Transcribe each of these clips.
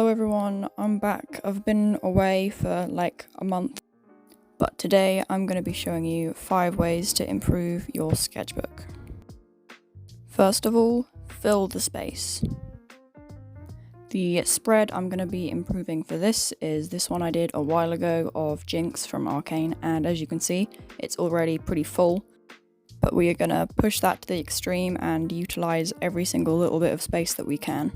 Hello everyone, I'm back. I've been away for like a month, but today I'm going to be showing you 5 ways to improve your sketchbook. First of all, fill the space. The spread I'm going to be improving for this is this one I did a while ago of Jinx from Arcane, and as you can see, it's already pretty full, but we are going to push that to the extreme and utilize every single little bit of space that we can.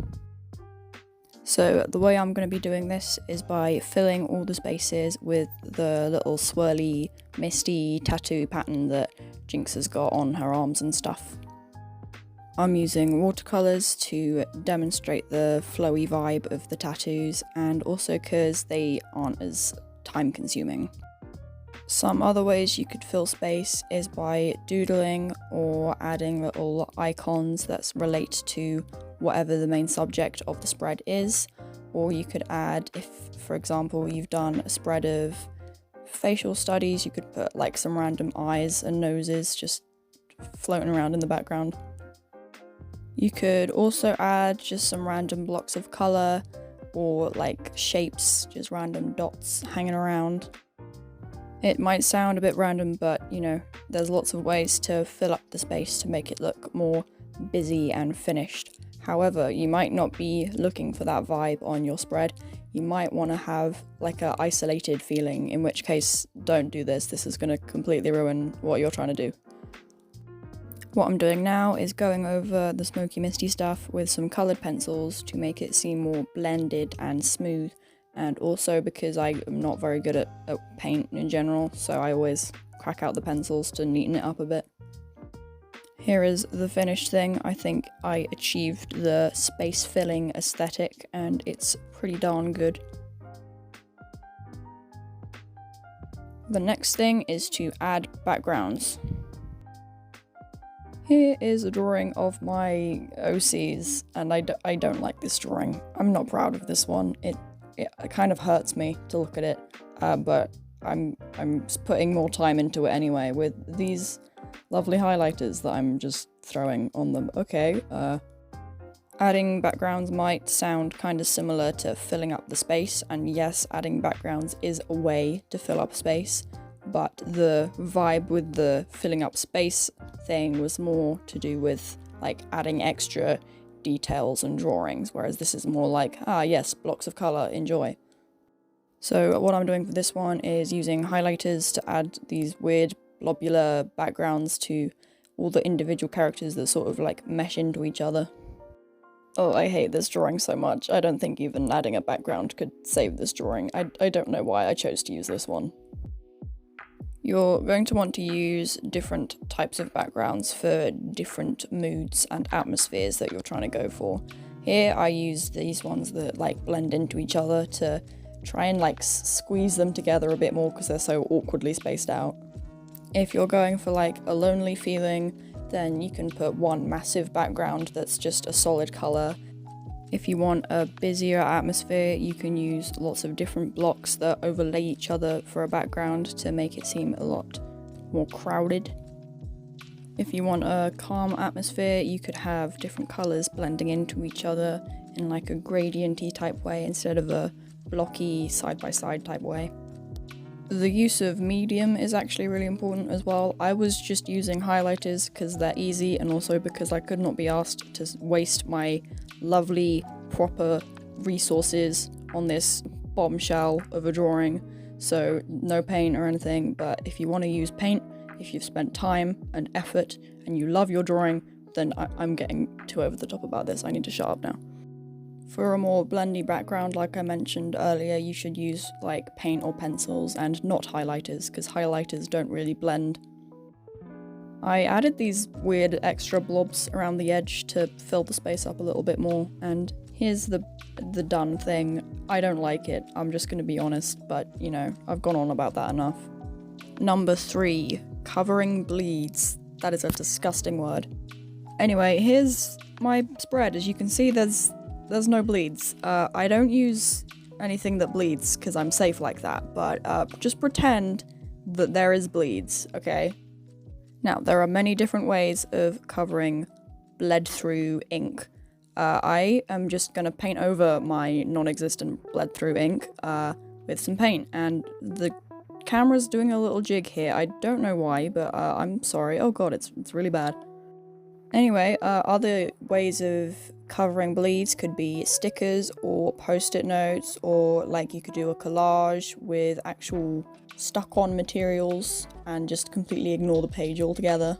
So the way I'm going to be doing this is by filling all the spaces with the little swirly, misty tattoo pattern that Jinx has got on her arms and stuff. I'm using watercolours to demonstrate the flowy vibe of the tattoos, and also because they aren't as time consuming. Some other ways you could fill space is by doodling or adding little icons that relate to whatever the main subject of the spread is, or you could add, if for example you've done a spread of facial studies, you could put like some random eyes and noses just floating around in the background. You could also add just some random blocks of colour or like shapes, just random dots hanging around. It might sound a bit random, but you know, there's lots of ways to fill up the space to make it look more busy and finished. However, you might not be looking for that vibe on your spread. You might want to have like an isolated feeling, in which case don't do this. This is going to completely ruin what you're trying to do. What I'm doing now is going over the smoky misty stuff with some coloured pencils to make it seem more blended and smooth, and also because I am not very good at paint in general, so I always crack out the pencils to neaten it up a bit. Here is the finished thing. I think I achieved the space filling aesthetic and it's pretty darn good. The next thing is to add backgrounds. Here is a drawing of my OCs, and I don't like this drawing. I'm not proud of this one. It kind of hurts me to look at it, but I'm putting more time into it anyway with these lovely highlighters that I'm just throwing on them. Okay, adding backgrounds might sound kind of similar to filling up the space, and yes, adding backgrounds is a way to fill up space, but the vibe with the filling up space thing was more to do with like adding extra details and drawings, whereas this is more like, yes, blocks of colour, enjoy. So what I'm doing for this one is using highlighters to add these weird globular backgrounds to all the individual characters that sort of like mesh into each other. Oh, I hate this drawing so much. I don't think even adding a background could save this drawing. I don't know why I chose to use this one. You're going to want to use different types of backgrounds for different moods and atmospheres that you're trying to go for. Here I use these ones that like blend into each other to try and like squeeze them together a bit more because they're so awkwardly spaced out. If you're going for like a lonely feeling, then you can put one massive background that's just a solid colour. If you want a busier atmosphere, you can use lots of different blocks that overlay each other for a background to make it seem a lot more crowded. If you want a calm atmosphere, you could have different colours blending into each other in like a gradient-y type way instead of a blocky side-by-side type way. The use of medium is actually really important as well. I was just using highlighters because they're easy, and also because I could not be asked to waste my lovely, proper resources on this bombshell of a drawing, so no paint or anything. But if you want to use paint, if you've spent time and effort and you love your drawing, then I'm getting too over the top about this. I need to shut up now. For a more blendy background, like I mentioned earlier, you should use like paint or pencils and not highlighters, because highlighters don't really blend. I added these weird extra blobs around the edge to fill the space up a little bit more, and here's the done thing. I don't like it, I'm just going to be honest, but you know, I've gone on about that enough. Number 3, covering bleeds. That is a disgusting word. Anyway, here's my spread. As you can see, there's no bleeds. I don't use anything that bleeds because I'm safe like that, but just pretend that there is bleeds, okay? Now, there are many different ways of covering bled through ink. I am just gonna paint over my non-existent bled through ink with some paint, and the camera's doing a little jig here. I don't know why, but I'm sorry. Oh god, it's really bad. Anyway, other ways of covering bleeds could be stickers or post-it notes, or like you could do a collage with actual stuck-on materials and just completely ignore the page altogether.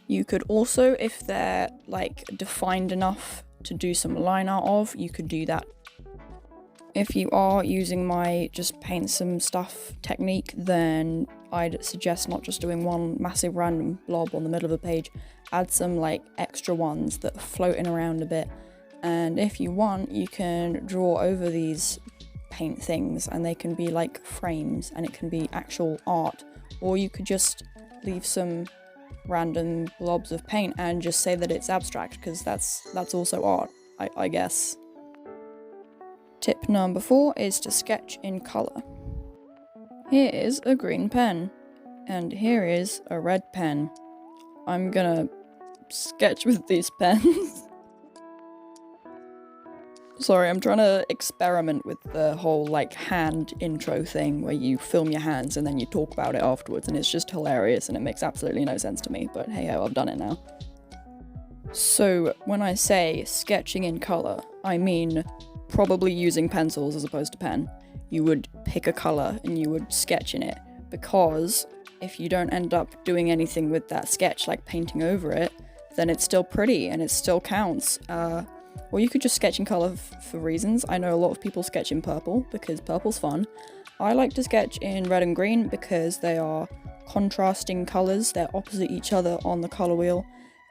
You could also, if they're like defined enough to do some line art of, you could do that. If you are using my just paint some stuff technique, then I'd suggest not just doing one massive random blob on the middle of a page. Add some like extra ones that are floating around a bit, and if you want, you can draw over these paint things and they can be like frames and it can be actual art, or you could just leave some random blobs of paint and just say that it's abstract, because that's also art, I guess. Tip number 4 is to sketch in colour. Here is a green pen, and here is a red pen. I'm gonna sketch with these pens. Sorry, I'm trying to experiment with the whole like hand intro thing where you film your hands and then you talk about it afterwards, and it's just hilarious and it makes absolutely no sense to me, but hey ho, I've done it now. So when I say sketching in colour, I mean probably using pencils as opposed to pen. You would pick a colour and you would sketch in it, because if you don't end up doing anything with that sketch, like painting over it, then it's still pretty and it still counts. Or you could just sketch in colour for reasons. I know a lot of people sketch in purple because purple's fun. I like to sketch in red and green because they are contrasting colours, they're opposite each other on the colour wheel,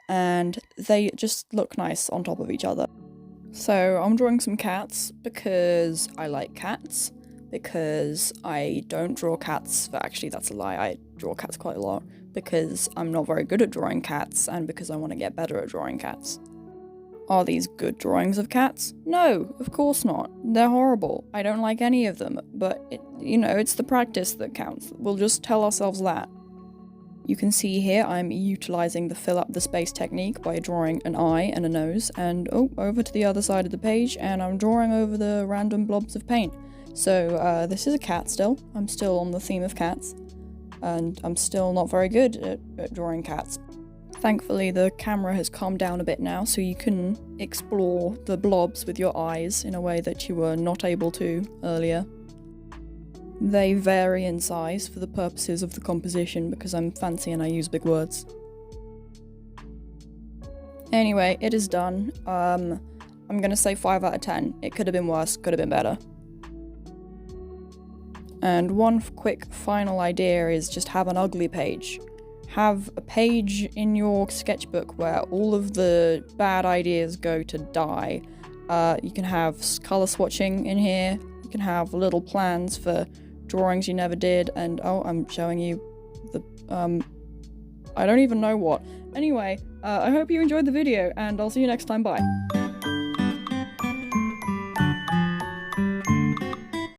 and they just look nice on top of each other. So I'm drawing some cats because I like cats, because I don't draw cats, but actually that's a lie, I draw cats quite a lot, because I'm not very good at drawing cats and because I want to get better at drawing cats. Are these good drawings of cats? No, of course not. They're horrible. I don't like any of them, but it's the practice that counts. We'll just tell ourselves that. You can see here I'm utilising the fill up the space technique by drawing an eye and a nose, and over to the other side of the page, and I'm drawing over the random blobs of paint. So this is a cat still. I'm still on the theme of cats, and I'm still not very good at drawing cats. Thankfully, the camera has calmed down a bit now, so you can explore the blobs with your eyes in a way that you were not able to earlier. They vary in size for the purposes of the composition because I'm fancy and I use big words. Anyway, it is done. I'm gonna say 5 out of 10. It could have been worse, could have been better. And one quick final idea is just have an ugly page. Have a page in your sketchbook where all of the bad ideas go to die. You can have colour swatching in here, you can have little plans for drawings you never did, and I'm showing you the, I don't even know what. Anyway, I hope you enjoyed the video, and I'll see you next time, bye.